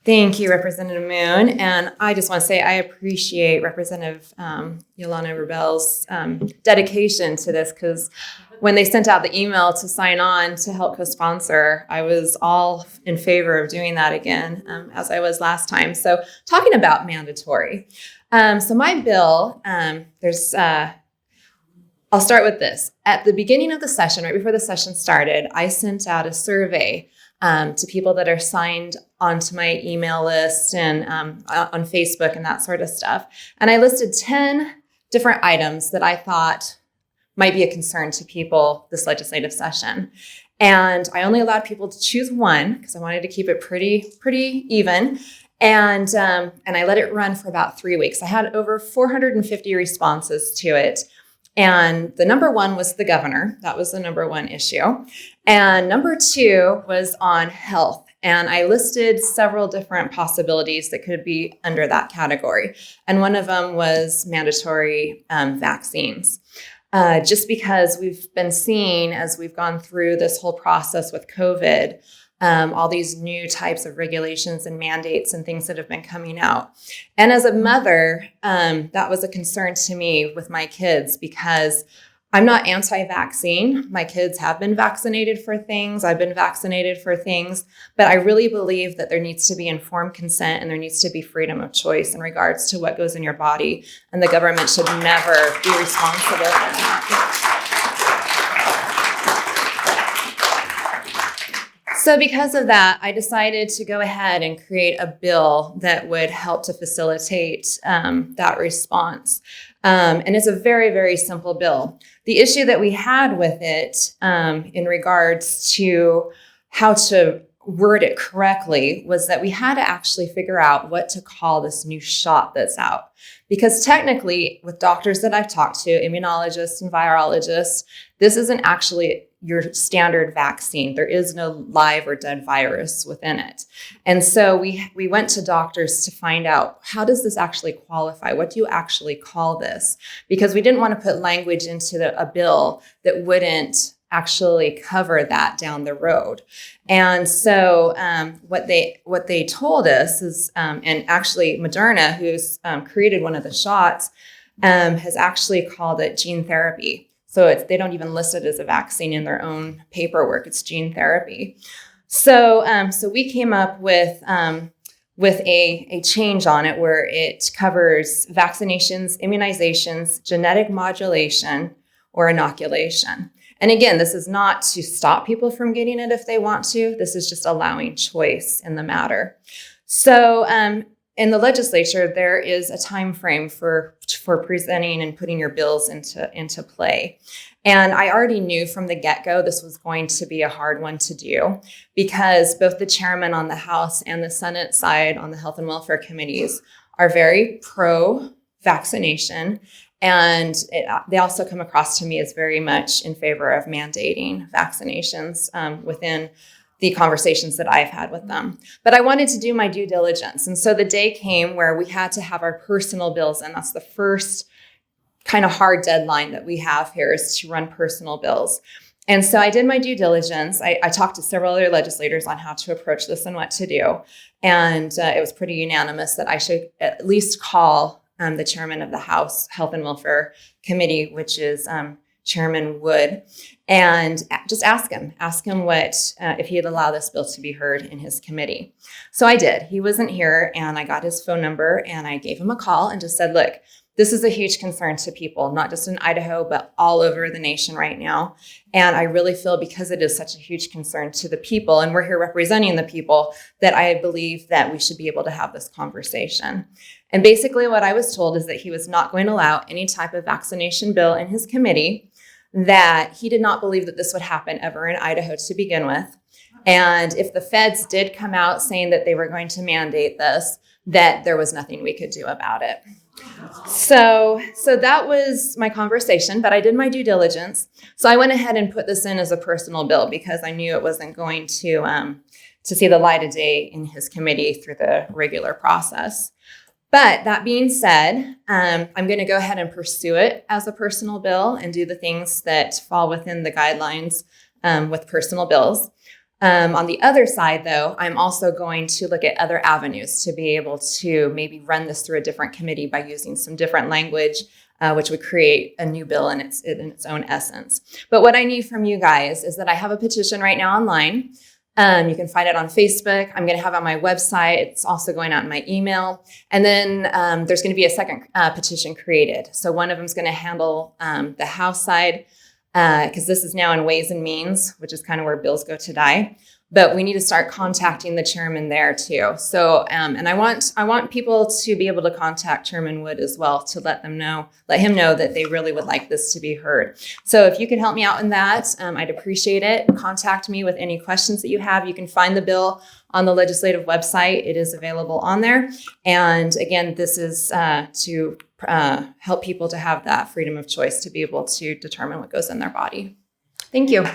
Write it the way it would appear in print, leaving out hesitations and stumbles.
Thank you, Representative Moon. And I just want to say I appreciate Representative Yolanda Rebel's dedication to this, because when they sent out the email to sign on to help co-sponsor, I was all in favor of doing that again, as I was last time. So talking about mandatory. So my bill, I'll start with this. At the beginning of the session, right before the session started, I sent out a survey to people that are signed onto my email list and on Facebook and that sort of stuff. And I listed 10 different items that I thought might be a concern to people this legislative session. And I only allowed people to choose one because I wanted to keep it pretty even. And I let it run for about 3 weeks. I had over 450 responses to it. And the number one was the governor. That was the number one issue. And number two was on health. And I listed several different possibilities that could be under that category. And one of them was mandatory vaccines. Just because we've been seeing, as we've gone through this whole process with COVID, all these new types of regulations and mandates and things that have been coming out. And as a mother, that was a concern to me with my kids, because I'm not anti-vaccine. My kids have been vaccinated for things. I've been vaccinated for things. But I really believe that there needs to be informed consent and there needs to be freedom of choice in regards to what goes in your body. And the government should never be responsible for that. So because of that, I decided to go ahead and create a bill that would help to facilitate that response. And it's a very, very simple bill. The issue that we had with it in regards to how to word it correctly was that we had to actually figure out what to call this new shot that's out. Because technically, with doctors that I've talked to, immunologists and virologists, this isn't actually your standard vaccine. There is no live or dead virus within it. And so we went to doctors to find out, how does this actually qualify? What do you actually call this? Because we didn't want to put language into a bill that wouldn't actually cover that down the road. And so what they told us is, and actually Moderna, who's created one of the shots, has actually called it gene therapy. So they don't even list it as a vaccine in their own paperwork. It's gene therapy. So we came up with a change on it where it covers vaccinations, immunizations, genetic modulation, or inoculation. And again, this is not to stop people from getting it if they want to. This is just allowing choice in the matter. So in the legislature, there is a time frame for presenting and putting your bills into play. And I already knew from the get-go this was going to be a hard one to do, because both the chairman on the House and the Senate side on the Health and Welfare Committees are very pro-vaccination. And they also come across to me as very much in favor of mandating vaccinations within the conversations that I've had with them. But I wanted to do my due diligence. And so the day came where we had to have our personal bills in. That's the first kind of hard deadline that we have here, is to run personal bills. And so I did my due diligence. I talked to several other legislators on how to approach this and what to do. And it was pretty unanimous that I should at least call the chairman of the House Health and Welfare Committee, which is Chairman Wood, and just ask him what, if he'd allow this bill to be heard in his committee. So I did. He wasn't here, and I got his phone number and I gave him a call and just said, look, this is a huge concern to people, not just in Idaho, but all over the nation right now. And I really feel, because it is such a huge concern to the people, and we're here representing the people, that I believe that we should be able to have this conversation. And basically what I was told is that he was not going to allow any type of vaccination bill in his committee, that he did not believe that this would happen ever in Idaho to begin with. And if the feds did come out saying that they were going to mandate this, that there was nothing we could do about it. So that was my conversation, but I did my due diligence. So I went ahead and put this in as a personal bill, because I knew it wasn't going to see the light of day in his committee through the regular process. But that being said, I'm going to go ahead and pursue it as a personal bill and do the things that fall within the guidelines with personal bills. On the other side, though, I'm also going to look at other avenues to be able to maybe run this through a different committee by using some different language, which would create a new bill in its own essence. But what I need from you guys is that I have a petition right now online. You can find it on Facebook. I'm going to have it on my website. It's also going out in my email. And then there's going to be a second petition created. So one of them is going to handle the House side, because this is now in Ways and Means, which is kind of where bills go to die. But we need to start contacting the chairman there too. So, and I want people to be able to contact Chairman Wood as well to let him know that they really would like this to be heard. So if you could help me out in that, I'd appreciate it. Contact me with any questions that you have. You can find the bill on the legislative website. It is available on there. And again, this is to help people to have that freedom of choice to be able to determine what goes in their body. Thank you.